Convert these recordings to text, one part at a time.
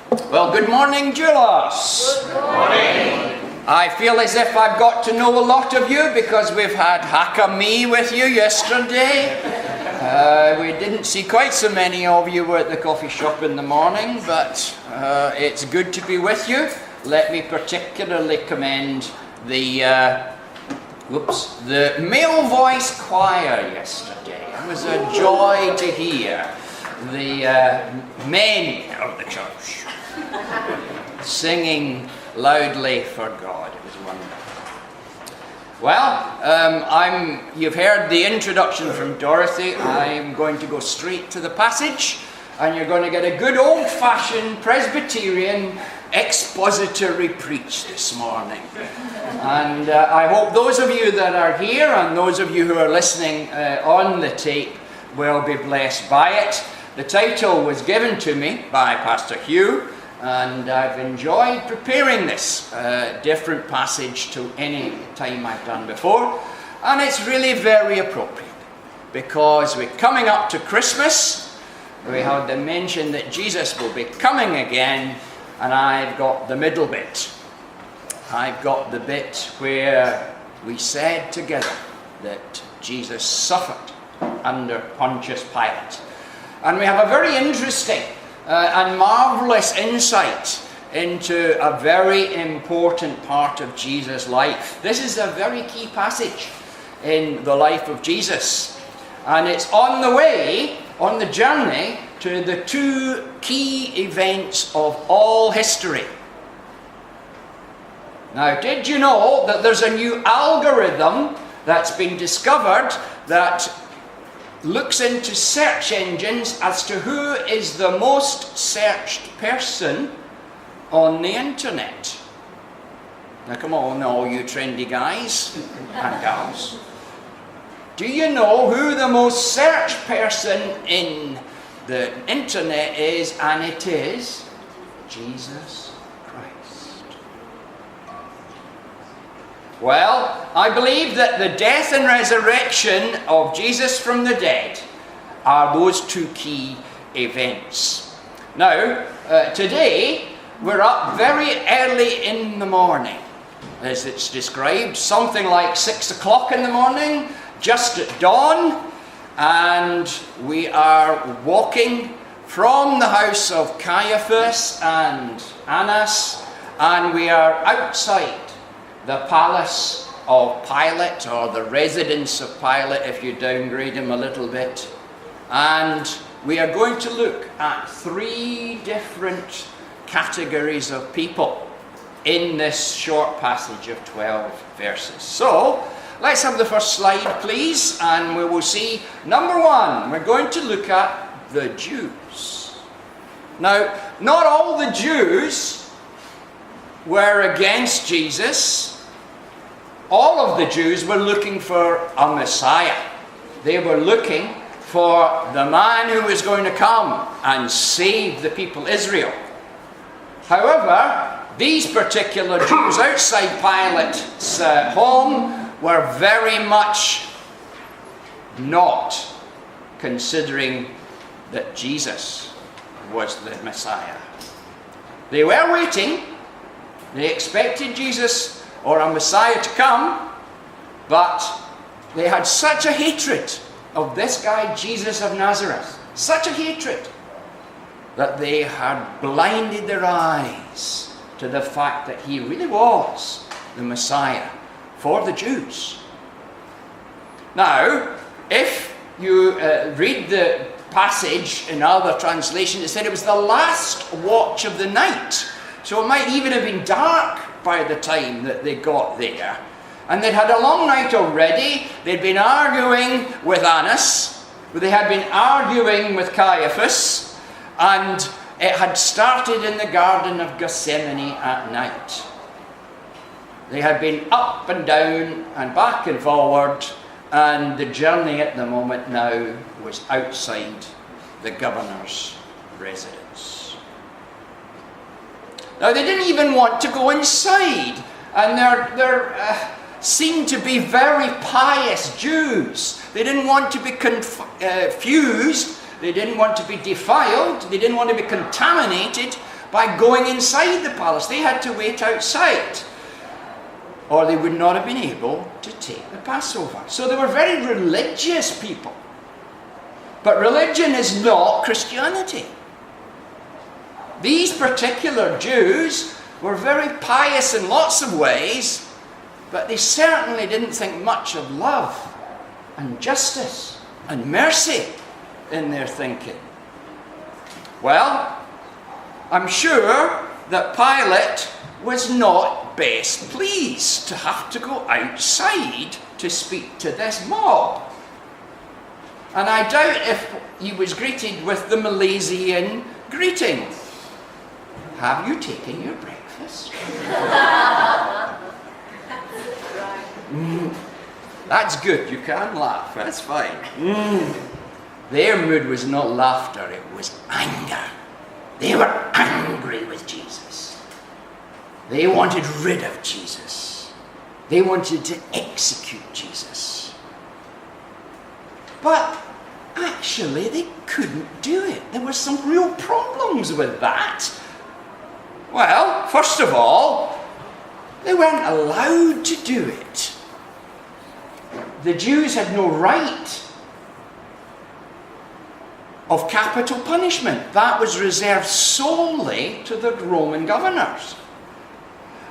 Well, good morning, Julas. Good morning. I feel as if I've got to know a lot of you because we've had Hakami with you yesterday. We didn't see quite so many of you at the coffee shop in the morning, but it's good to be with you. Let me particularly commend the male voice choir yesterday. It was a joy to hear the men of the church singing loudly for God. It was wonderful. Well, you've heard the introduction from Dorothy. I'm going to go straight to the passage, and you're going to get a good old-fashioned Presbyterian expository preach this morning. And I hope those of you that are here and those of you who are listening on the tape will be blessed by it. The title was given to me by Pastor Hugh, and I've enjoyed preparing this different passage to any time I've done before. And it's really very appropriate because we're coming up to Christmas. We had the mention that Jesus will be coming again, and I've got the middle bit. I've got the bit where we said together that Jesus suffered under Pontius Pilate. And we have a very interesting and marvelous insight into a very important part of Jesus' life. This is a very key passage in the life of Jesus. And it's on the way, on the journey, to the two key events of all history. Now, did you know that there's a new algorithm that's been discovered that looks into search engines as to who is the most searched person on the internet? Now come on, all you trendy guys and gals. Do you know who the most searched person in the internet is? And it is Jesus Christ. Well, I believe that the death and resurrection of Jesus from the dead are those two key events. Now, today, we're up very early in the morning, as it's described, something like 6 o'clock in the morning, just at dawn, and we are walking from the house of Caiaphas and Annas, and we are outside the palace of Pilate, or the residence of Pilate if you downgrade him a little bit. And we are going to look at 3 different categories of people in this short passage of 12 verses. So, let's have the first slide, please, and we will see, number 1, we're going to look at the Jews. Now, not all the Jews were against Jesus. All of the Jews were looking for a Messiah. They were looking for the man who was going to come and save the people Israel. However, these particular Jews outside Pilate's home were very much not considering that Jesus was the Messiah. They were waiting. They expected Jesus or a Messiah to come, but they had such a hatred of this guy Jesus of Nazareth, such a hatred, that they had blinded their eyes to the fact that he really was the Messiah for the Jews. Now, if you read the passage in other translations, it said it was the last watch of the night. So it might even have been dark by the time that they got there. And they'd had a long night already. They'd been arguing with Annas. They had been arguing with Caiaphas. And it had started in the Garden of Gethsemane at night. They had been up and down and back and forward. And the journey at the moment now was outside the governor's residence. Now, they didn't even want to go inside, and there seemed to be very pious Jews. They didn't want to be confused, they didn't want to be defiled, they didn't want to be contaminated by going inside the palace. They had to wait outside, or they would not have been able to take the Passover. So they were very religious people. But religion is not Christianity. These particular Jews were very pious in lots of ways, but they certainly didn't think much of love and justice and mercy in their thinking. Well, I'm sure that Pilate was not best pleased to have to go outside to speak to this mob. And I doubt if he was greeted with the Milesian greeting. Have you taken your breakfast? That's good, you can laugh, that's fine. Their mood was not laughter, it was anger. They were angry with Jesus. They wanted rid of Jesus. They wanted to execute Jesus. But actually they couldn't do it. There were some real problems with that. Well, first of all, they weren't allowed to do it. The Jews had no right of capital punishment. That was reserved solely to the Roman governors.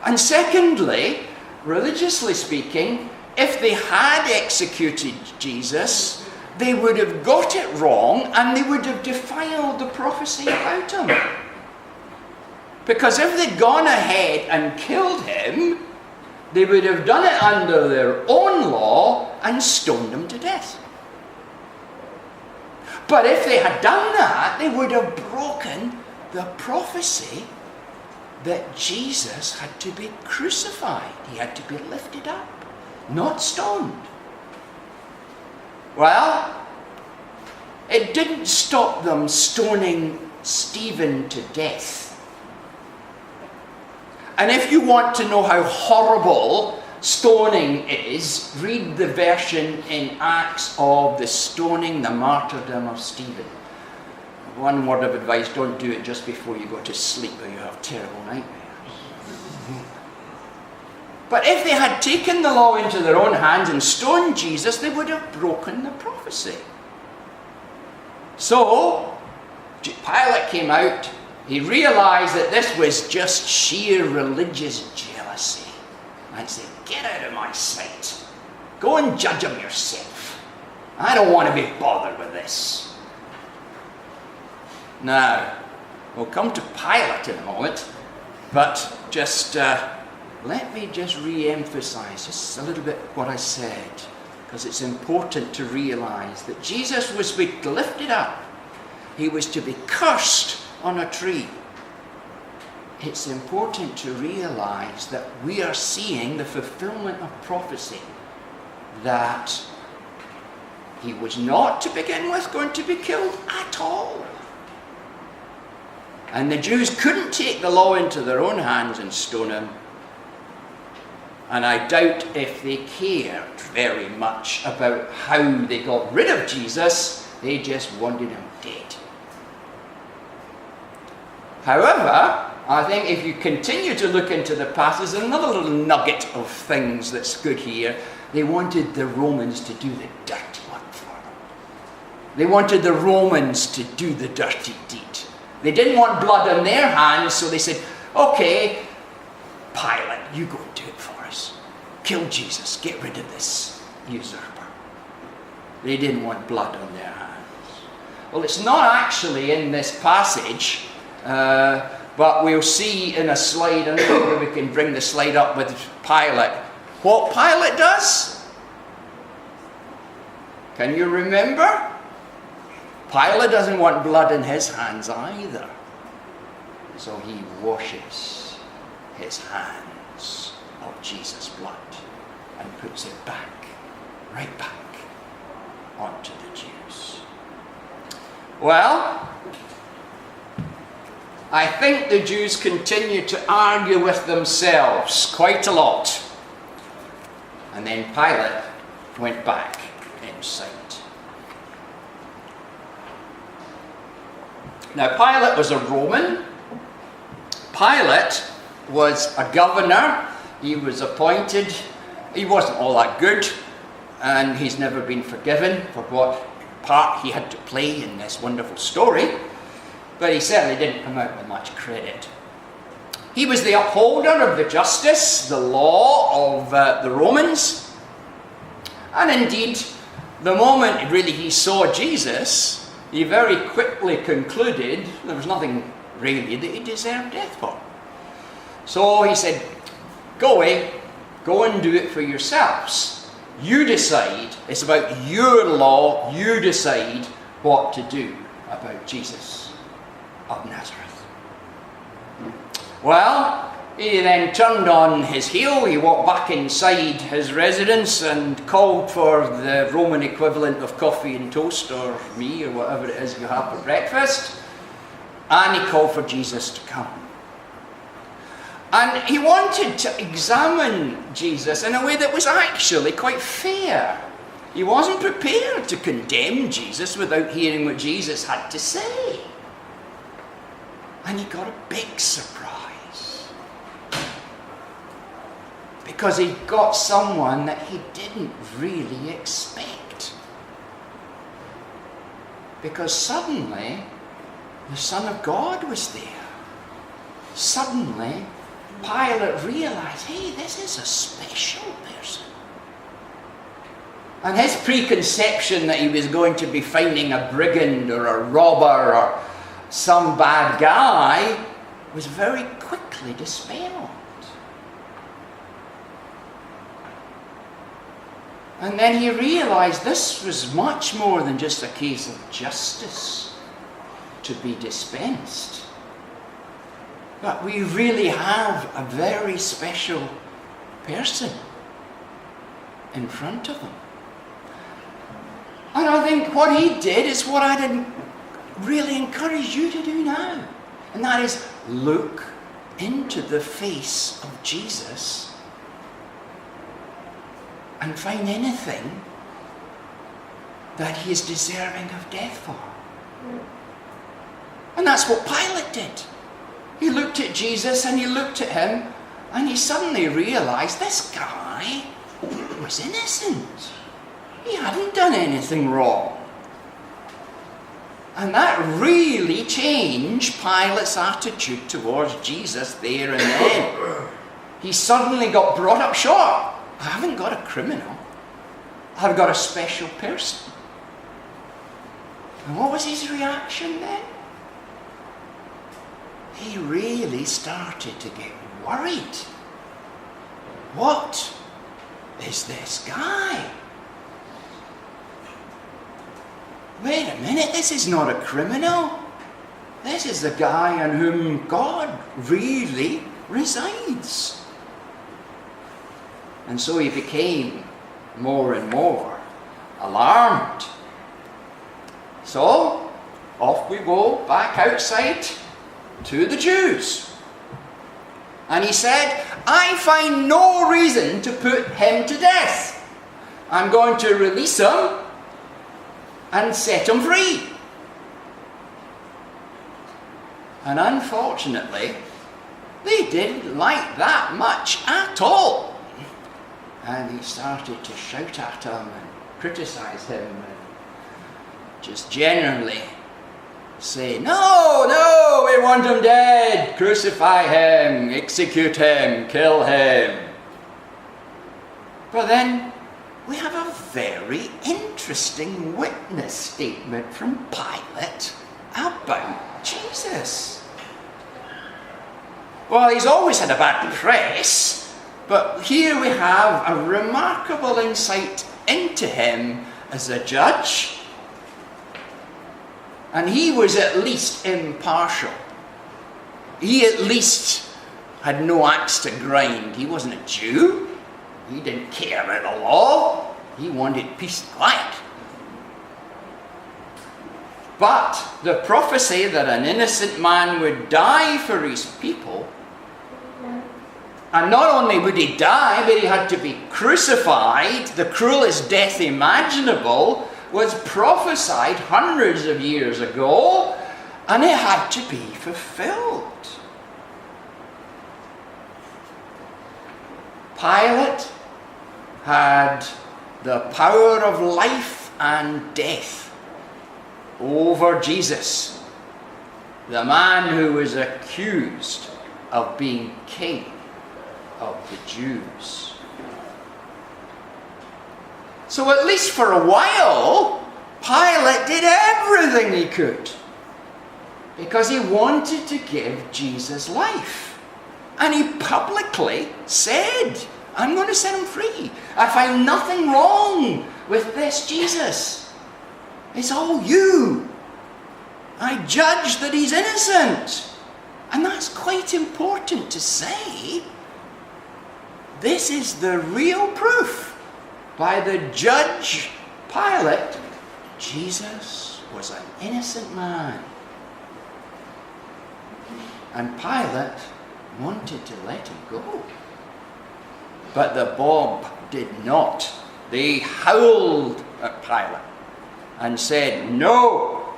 And secondly, religiously speaking, if they had executed Jesus, they would have got it wrong and they would have defiled the prophecy about him. Because if they'd gone ahead and killed him, they would have done it under their own law and stoned him to death. But if they had done that, they would have broken the prophecy that Jesus had to be crucified. He had to be lifted up, not stoned. Well, it didn't stop them stoning Stephen to death. And if you want to know how horrible stoning is, read the version in Acts of the stoning, the martyrdom of Stephen. One word of advice, don't do it just before you go to sleep or you have terrible nightmares. But if they had taken the law into their own hands and stoned Jesus, they would have broken the prophecy. So, Pilate came out. He realized that this was just sheer religious jealousy. And said, get out of my sight. Go and judge him yourself. I don't want to be bothered with this. Now, we'll come to Pilate in a moment, but just let me just re-emphasize just a little bit what I said, because it's important to realize that Jesus was to be lifted up. He was to be cursed on a tree. It's important to realize that we are seeing the fulfillment of prophecy, that he was not to begin with going to be killed at all. And the Jews couldn't take the law into their own hands and stone him. And I doubt if they cared very much about how they got rid of Jesus. They just wanted him dead. However, I think if you continue to look into the past, there's another little nugget of things that's good here. They wanted the Romans to do the dirty work for them. They wanted the Romans to do the dirty deed. They didn't want blood on their hands, so they said, okay, Pilate, you go and do it for us. Kill Jesus, get rid of this usurper. They didn't want blood on their hands. Well, it's not actually in this passage, but we'll see in a slide, and maybe we can bring the slide up with Pilate. What Pilate does? Can you remember? Pilate doesn't want blood in his hands either. So he washes his hands of Jesus' blood and puts it back, right back, onto the Jews. Well, I think the Jews continued to argue with themselves quite a lot. And then Pilate went back inside. Now, Pilate was a Roman. Pilate was a governor. He was appointed. He wasn't all that good, and he's never been forgiven for what part he had to play in this wonderful story, but he certainly didn't come out with much credit. He was the upholder of the justice, the law of the Romans, and indeed, the moment really he saw Jesus, he very quickly concluded there was nothing really that he deserved death for. So he said, go away, go and do it for yourselves. You decide, it's about your law, you decide what to do about Jesus of Nazareth. Well, he then turned on his heel, he walked back inside his residence and called for the Roman equivalent of coffee and toast, or me, or whatever it is you have for breakfast, and he called for Jesus to come. And he wanted to examine Jesus in a way that was actually quite fair. He wasn't prepared to condemn Jesus without hearing what Jesus had to say. And he got a big surprise. Because he got someone that he didn't really expect. Because suddenly, the Son of God was there. Suddenly, Pilate realized, hey, this is a special person. And his preconception that he was going to be finding a brigand or a robber or some bad guy was very quickly dispelled. And then he realized this was much more than just a case of justice to be dispensed. But we really have a very special person in front of him. And I think what he did is what I'd really encourage you to do now. And that is look into the face of Jesus and find anything that he is deserving of death for. And that's what Pilate did. He looked at Jesus and he looked at him and he suddenly realized this guy was innocent. He hadn't done anything wrong. And that really changed Pilate's attitude towards Jesus there and then. He suddenly got brought up short. I haven't got a criminal. I've got a special person. And what was his reaction then? He really started to get worried. What is this guy? Wait a minute, this is not a criminal. This is the guy on whom God really resides. And so he became more and more alarmed. So, off we go back outside to the Jews. And he said, I find no reason to put him to death. I'm going to release him and set him free. And unfortunately, they didn't like that much at all. And he started to shout at him and criticize him and just generally say, no, we want him dead, crucify him, execute him, kill him. But then we have a very interesting witness statement from Pilate about Jesus. Well, he's always had a bad press, but here we have a remarkable insight into him as a judge. And he was at least impartial. He at least had no axe to grind. He wasn't a Jew. He didn't care about the law. He wanted peace and quiet. But the prophecy that an innocent man would die for his people, and not only would he die, but he had to be crucified, the cruelest death imaginable, was prophesied hundreds of years ago, and it had to be fulfilled. Pilate had the power of life and death over Jesus, the man who was accused of being king of the Jews. So at least for a while, Pilate did everything he could because he wanted to give Jesus life. And he publicly said, I'm going to set him free. I find nothing wrong with this Jesus. It's all you. I judge that he's innocent. And that's quite important to say. This is the real proof by the judge Pilate. Jesus was an innocent man. And Pilate wanted to let him go. But the mob did not. They howled at Pilate and said, no.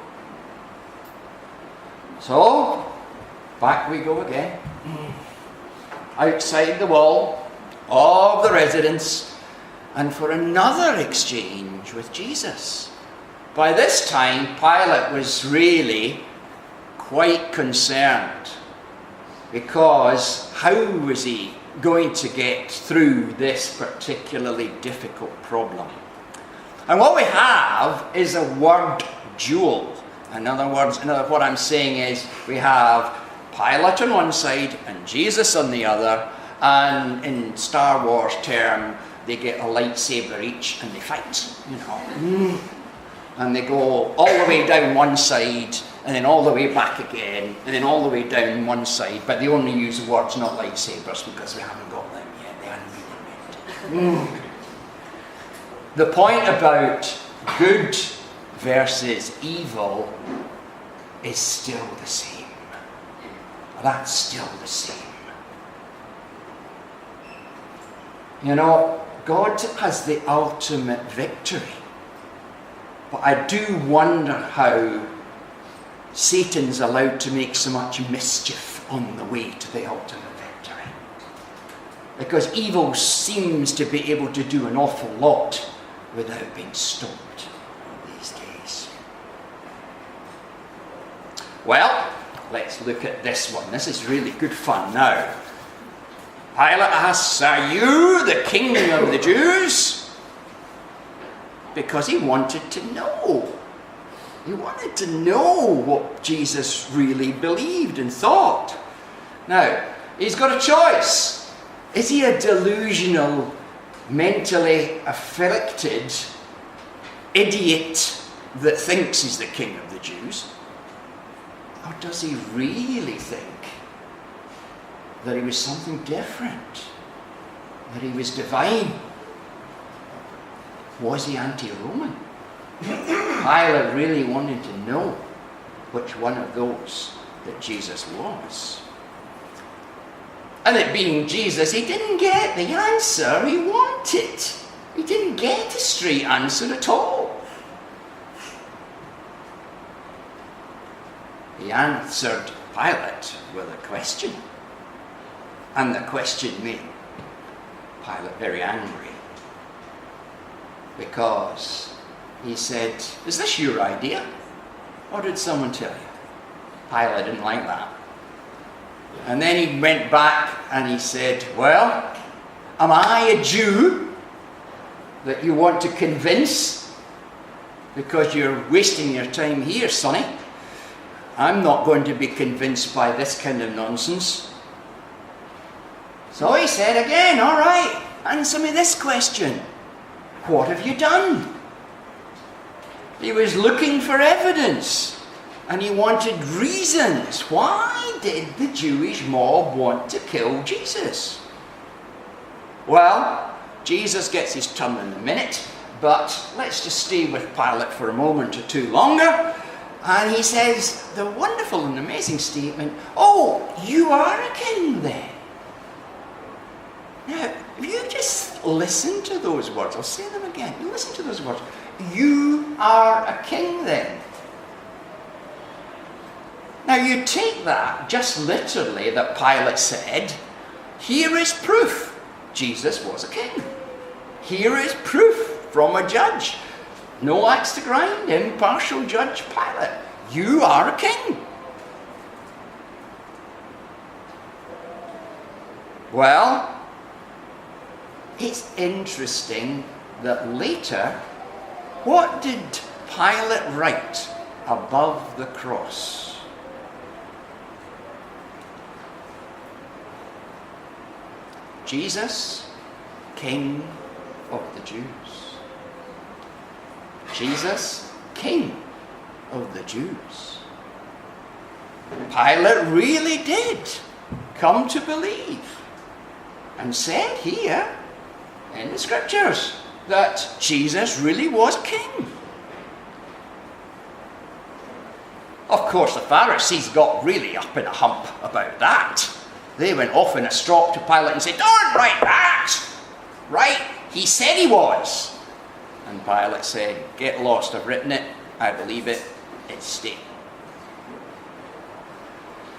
So, back we go again. Outside the wall of the residence, and for another exchange with Jesus. By this time, Pilate was really quite concerned, because how was he going to get through this particularly difficult problem? And what we have is a word duel. In other words, what I'm saying is we have Pilate on one side and Jesus on the other, and in Star Wars term, they get a lightsaber each and they fight, And they go all the way down one side, and then all the way back again, and then all the way down one side, but they only use words, not lightsabers, because we haven't got them yet. They haven't been invented. The point about good versus evil is still the same. That's still the same. God has the ultimate victory. But I do wonder how Satan's allowed to make so much mischief on the way to the ultimate victory. Because evil seems to be able to do an awful lot without being stopped these days. Well, let's look at this one. This is really good fun now. Pilate asks, are you the king of the Jews? Because he wanted to know. He wanted to know what Jesus really believed and thought. Now, he's got a choice. Is he a delusional, mentally afflicted idiot that thinks he's the king of the Jews? Or does he really think that he was something different? That he was divine? Was he anti-Roman? Pilate really wanted to know which one of those that Jesus was. And it being Jesus, he didn't get the answer he wanted. He didn't get a straight answer at all. He answered Pilate with a question. And the question made Pilate very angry. Because he said, is this your idea? Or did someone tell you? Pilate didn't like that. And then he went back and he said, well, am I a Jew that you want to convince? Because you're wasting your time here, sonny. I'm not going to be convinced by this kind of nonsense. So he said again, all right, answer me this question. What have you done? He was looking for evidence, and he wanted reasons. Why did the Jewish mob want to kill Jesus? Well, Jesus gets his turn in a minute, but let's just stay with Pilate for a moment or two longer. And he says the wonderful and amazing statement, oh, you are a king then. Now, if you just listen to those words, I'll say them again. You listen to those words. You are a king then. Now you take that just literally that Pilate said, here is proof Jesus was a king. Here is proof from a judge. No axe to grind, impartial judge Pilate. You are a king. Well, it's interesting that later, what did Pilate write above the cross? Jesus, King of the Jews. Jesus, King of the Jews. Pilate really did come to believe and said here in the scriptures that Jesus really was king. Of course, the Pharisees got really up in a hump about that. They went off in a strop to Pilate and said, "Don't write that! Right, he said he was." And Pilate said, "Get lost, I've written it, I believe it, it's staying."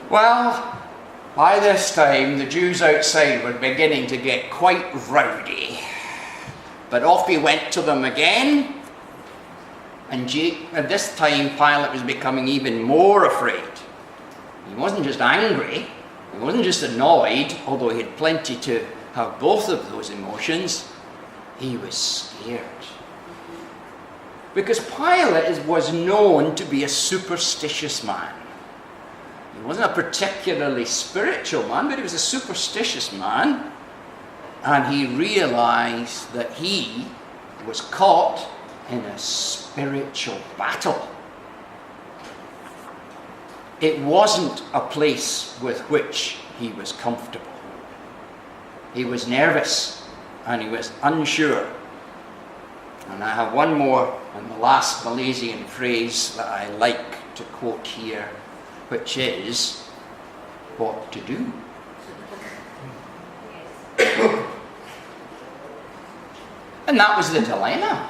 Well, by this time the Jews outside were beginning to get quite rowdy. But off he went to them again, and this time Pilate was becoming even more afraid. He wasn't just angry, he wasn't just annoyed, although he had plenty to have both of those emotions. He was scared. Because Pilate was known to be a superstitious man. He wasn't a particularly spiritual man, but he was a superstitious man. And he realized that he was caught in a spiritual battle. It wasn't a place with which he was comfortable. He was nervous and he was unsure. And I have one more and the last Milesian phrase that I like to quote here, which is, what to do. And that was the dilemma.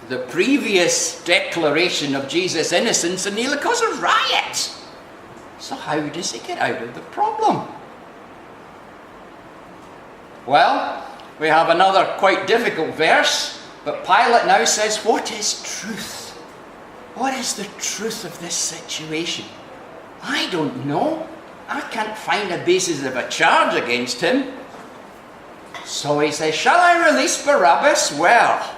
The previous declaration of Jesus' innocence and nearly caused a riot. So how does he get out of the problem? Well, we have another quite difficult verse, but Pilate now says, what is truth? What is the truth of this situation? I don't know. I can't find a basis of a charge against him. So he says, shall I release Barabbas? Well,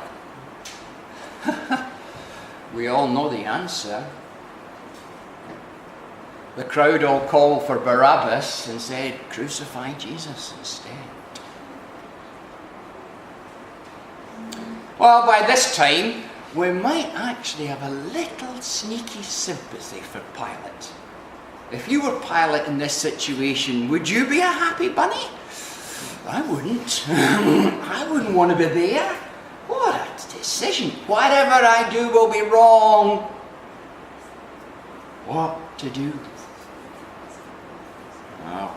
we all know the answer. The crowd all called for Barabbas and said, crucify Jesus instead. Well, by this time, we might actually have a little sneaky sympathy for Pilate. If you were Pilate in this situation, would you be a happy bunny? I wouldn't. I wouldn't want to be there. What a decision. Whatever I do will be wrong. What to do? Well,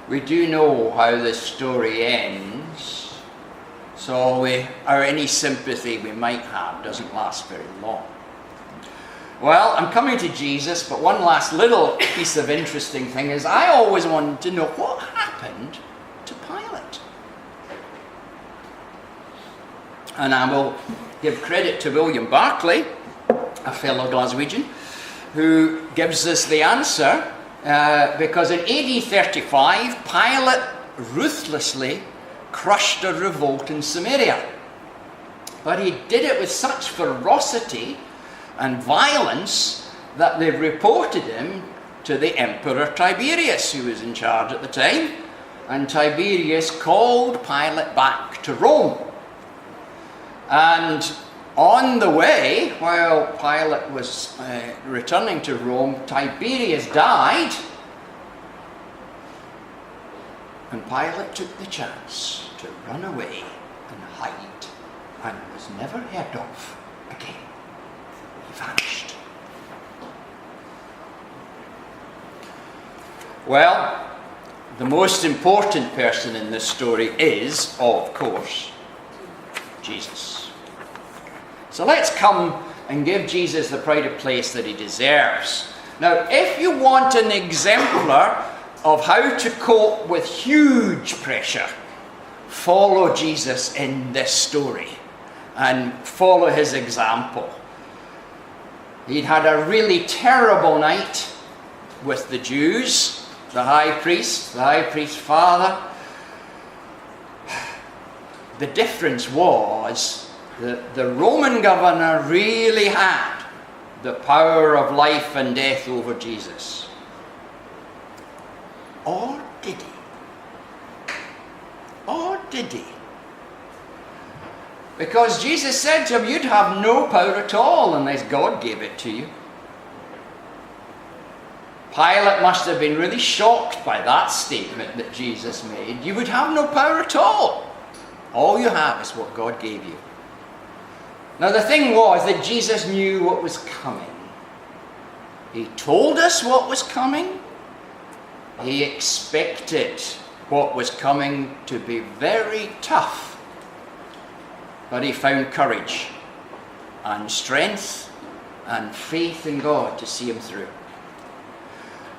we do know how this story ends, so any sympathy we might have doesn't last very long. Well, I'm coming to Jesus, but one last little piece of interesting thing is I always wanted to know what happened to Pilate. And I will give credit to William Barclay, a fellow Glaswegian, who gives us the answer, because in AD 35, Pilate ruthlessly crushed a revolt in Samaria. But he did it with such ferocity and violence that they reported him to the Emperor Tiberius, who was in charge at the time. And Tiberius called Pilate back to Rome. And on the way, while Pilate was returning to Rome, Tiberius died. And Pilate took the chance to run away and hide, and was never heard of again. He vanished. Well, the most important person in this story is, of course, Jesus. So let's come and give Jesus the pride of place that he deserves. Now, if you want an exemplar of how to cope with huge pressure, follow Jesus in this story and follow his example. He'd had a really terrible night with the Jews, the high priest's father. The difference was that the Roman governor really had the power of life and death over Jesus. Or did he? Or did he? Because Jesus said to him, you'd have no power at all unless God gave it to you. Pilate must have been really shocked by that statement that Jesus made. You would have no power at all. All you have is what God gave you. Now the thing was that Jesus knew what was coming. He told us what was coming. He expected what was coming to be very tough. But he found courage and strength and faith in God to see him through.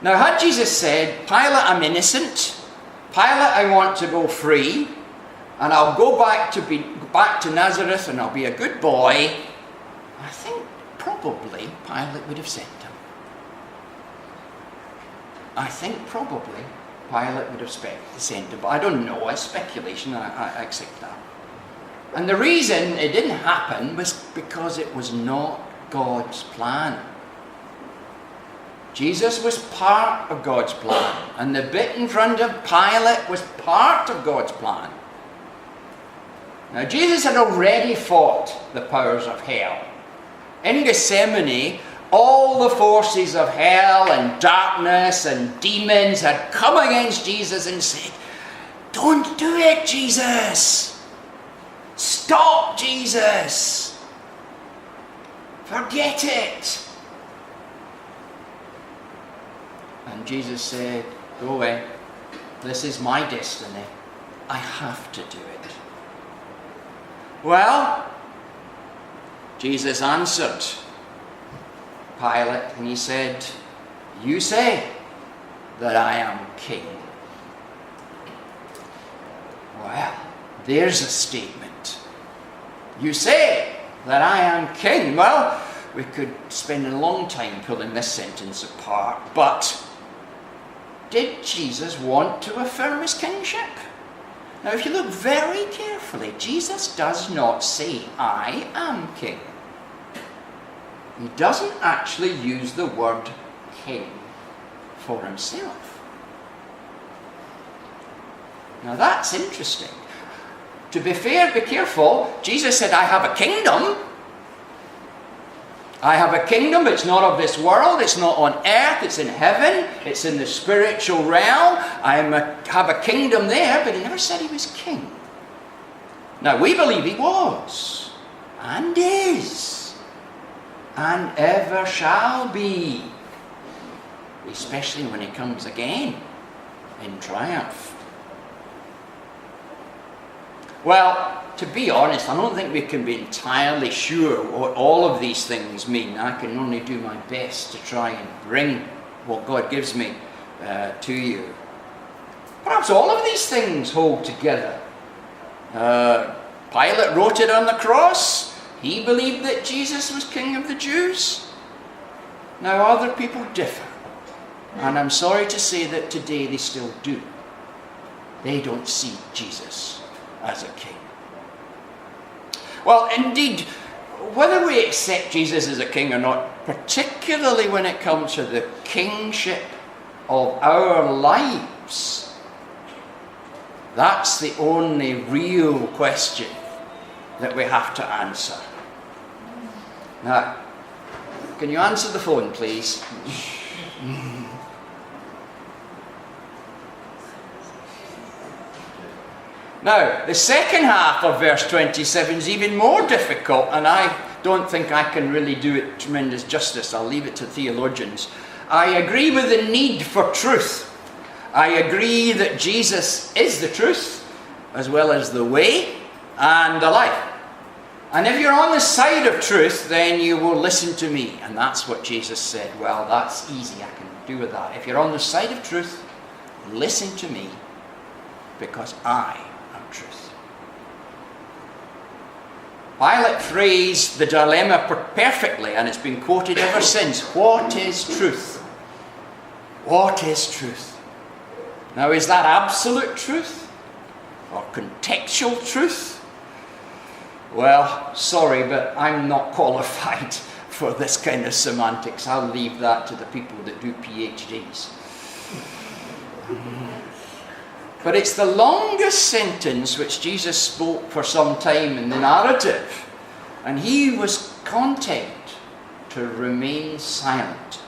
Now had Jesus said, Pilate, I'm innocent. Pilate, I want to go free. And I'll go back to Nazareth and I'll be a good boy, I think probably Pilate would have sent him. I think probably Pilate would have sent him. But I don't know, it's speculation, I accept that. And the reason it didn't happen was because it was not God's plan. Jesus was part of God's plan. And the bit in front of Pilate was part of God's plan. Now, Jesus had already fought the powers of hell. In Gethsemane, all the forces of hell and darkness and demons had come against Jesus and said, don't do it, Jesus. Stop, Jesus. Forget it. And Jesus said, go away. This is my destiny. I have to do it. Well, Jesus answered Pilate and he said, you say that I am king. Well, there's a statement. You say that I am king. Well, we could spend a long time pulling this sentence apart, but did Jesus want to affirm his kingship? Now, if you look very carefully, Jesus does not say, I am king. He doesn't actually use the word king for himself. Now, that's interesting. To be fair, be careful. Jesus said, I have a kingdom. I have a kingdom. It's not of this world. It's not on earth. It's in heaven. It's in the spiritual realm. I have a kingdom there, but he never said he was king. Now, we believe he was, and is, and ever shall be, especially when he comes again in triumph. Well, to be honest, I don't think we can be entirely sure what all of these things mean. I can only do my best to try and bring what God gives me to you. Perhaps all of these things hold together. Pilate wrote it on the cross. He believed that Jesus was King of the Jews. Now other people differ. And I'm sorry to say that today they still do. They don't see Jesus as a king. Well, indeed, whether we accept Jesus as a king or not, particularly when it comes to the kingship of our lives, that's the only real question that we have to answer. Now, can you answer the phone, please? Now, the second half of verse 27 is even more difficult, and I don't think I can really do it tremendous justice. I'll leave it to theologians. I agree with the need for truth. I agree that Jesus is the truth, as well as the way and the life. And if you're on the side of truth, then you will listen to me. And that's what Jesus said. Well, that's easy. I can do with that. If you're on the side of truth, listen to me, because I am truth. Pilate phrased the dilemma perfectly, and it's been quoted ever since. What is truth? What is truth? Now, is that absolute truth or contextual truth? Well, sorry, but I'm not qualified for this kind of semantics. I'll leave that to the people that do PhDs. But it's the longest sentence which Jesus spoke for some time in the narrative. And he was content to remain silent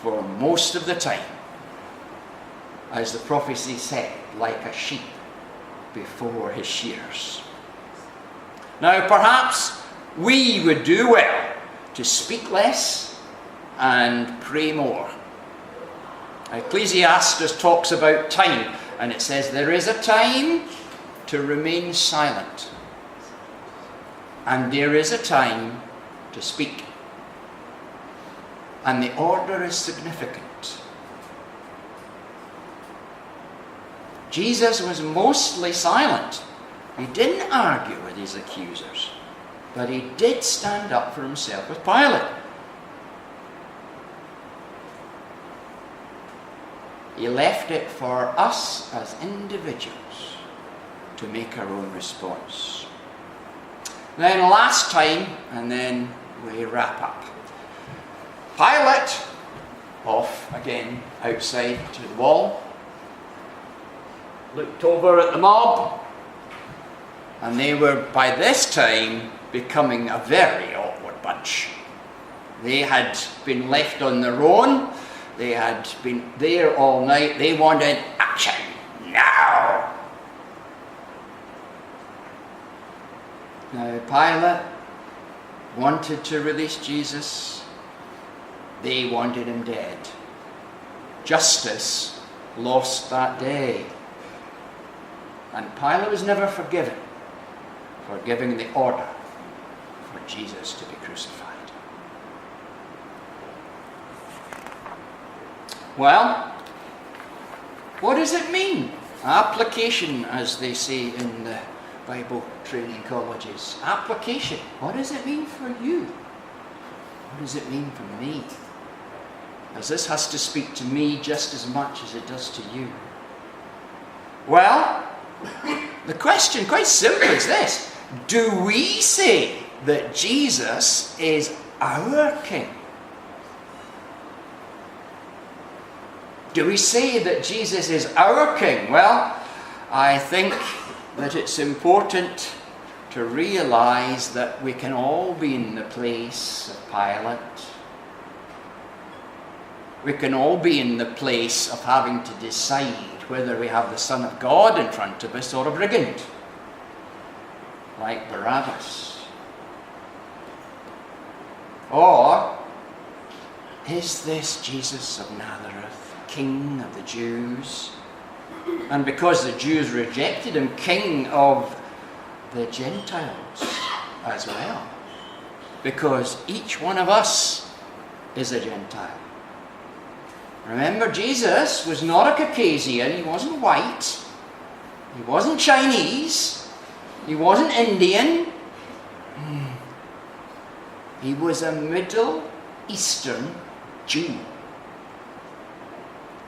for most of the time. As the prophecy said, like a sheep before his shears. Now, perhaps we would do well to speak less and pray more. Ecclesiastes talks about time, and it says there is a time to remain silent, and there is a time to speak. And the order is significant. Jesus was mostly silent. He didn't argue with his accusers, but he did stand up for himself with Pilate. He left it for us as individuals to make our own response. Then last time, and then we wrap up. Pilate, off again outside to the wall, looked over at the mob, and they were by this time becoming a very awkward bunch. They had been left on their own. They had been there all night. They wanted action now. Now, Pilate wanted to release Jesus. They wanted him dead. Justice lost that day. And Pilate was never forgiven for giving the order for Jesus to be crucified. Well, what does it mean? Application, as they say in the Bible training colleges. Application. What does it mean for you? What does it mean for me? As this has to speak to me just as much as it does to you. Well, the question, quite simple, is this. Do we say that Jesus is our King? Do we say that Jesus is our King? Well, I think that it's important to realize that we can all be in the place of Pilate. We can all be in the place of having to decide whether we have the Son of God in front of us or a brigand, like Barabbas. Or, is this Jesus of Nazareth, King of the Jews? And because the Jews rejected him, King of the Gentiles as well. Because each one of us is a Gentile. Remember, Jesus was not a Caucasian. He wasn't white. He wasn't Chinese. He wasn't Indian. He was a Middle Eastern Jew.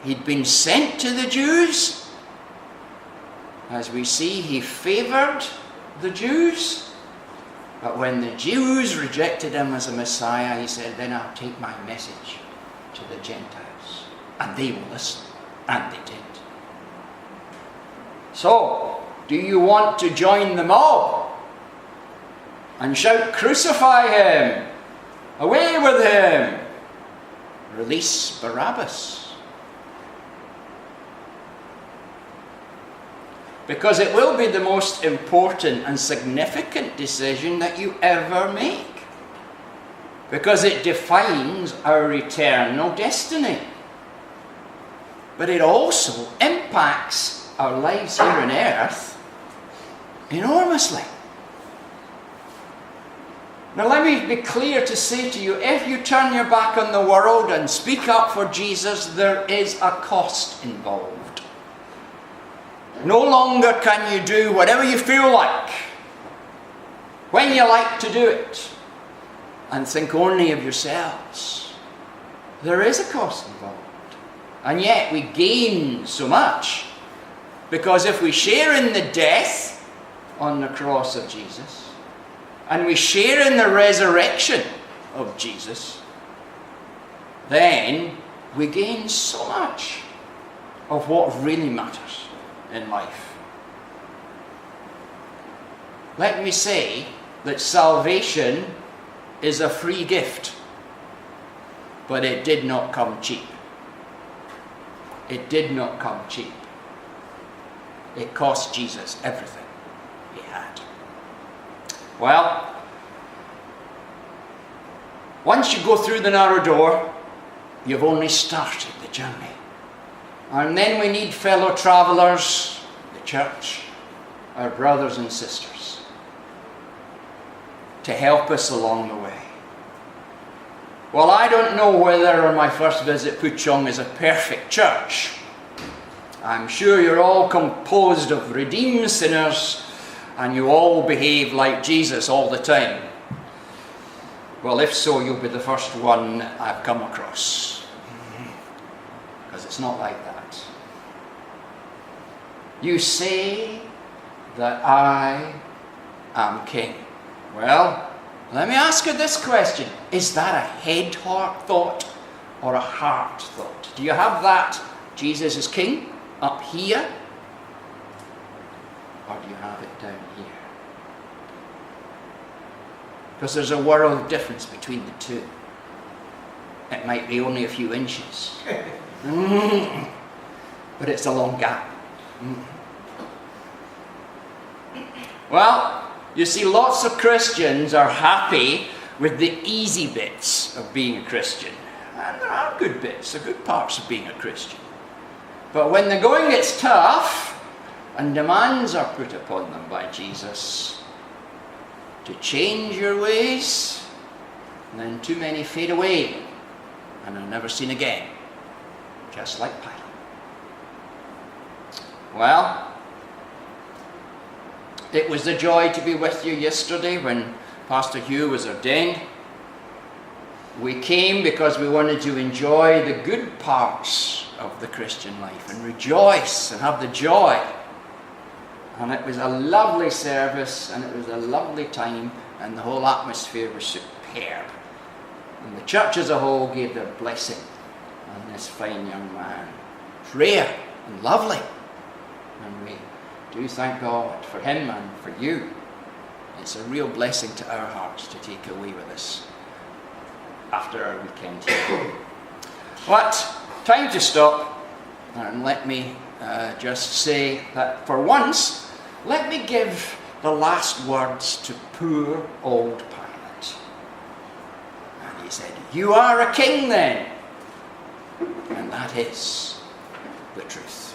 He'd been sent to the Jews. As we see, he favoured the Jews. But when the Jews rejected him as a Messiah, he said, then I'll take my message to the Gentiles. And they will listen. And they did. So, do you want to join the mob and shout, crucify him, away with him, release Barabbas? Because it will be the most important and significant decision that you ever make. Because it defines our eternal destiny. But it also impacts our lives here on earth enormously. Now let me be clear to say to you, if you turn your back on the world and speak up for Jesus, there is a cost involved. No longer can you do whatever you feel like, when you like to do it, and think only of yourselves. There is a cost involved. And yet we gain so much, because if we share in the death on the cross of Jesus, and we share in the resurrection of Jesus, then we gain so much of what really matters in life. Let me say that salvation is a free gift, but it did not come cheap. It did not come cheap. It cost Jesus everything he had. Well, once you go through the narrow door, you've only started the journey. And then we need fellow travellers, the church, our brothers and sisters, to help us along the way. Well, I don't know whether on my first visit Puchong is a perfect church. I'm sure you're all composed of redeemed sinners and you all behave like Jesus all the time. Well, if so, you'll be the first one I've come across. Because it's not like that. You say that I am king. Well, let me ask you this question. Is that a head thought or a heart thought? Do you have that Jesus is king up here? Or do you have it down here? Because there's a world of difference between the two. It might be only a few inches. But it's a long gap. Well, you see, lots of Christians are happy with the easy bits of being a Christian. And there are good bits, the good parts of being a Christian. But when the going gets tough and demands are put upon them by Jesus to change your ways, then too many fade away and are never seen again, just like Pilate. Well, it was a joy to be with you yesterday when Pastor Hugh was ordained. We came because we wanted to enjoy the good parts of the Christian life and rejoice and have the joy. And it was a lovely service and it was a lovely time and the whole atmosphere was superb. And the church as a whole gave their blessing on this fine young man. It's rare and lovely. And we do thank God for him and for you. It's a real blessing to our hearts to take away with us after our weekend here. But time to stop and let me just say that for once, let me give the last words to poor old Pilate. And he said, "You are a king then." And that is the truth.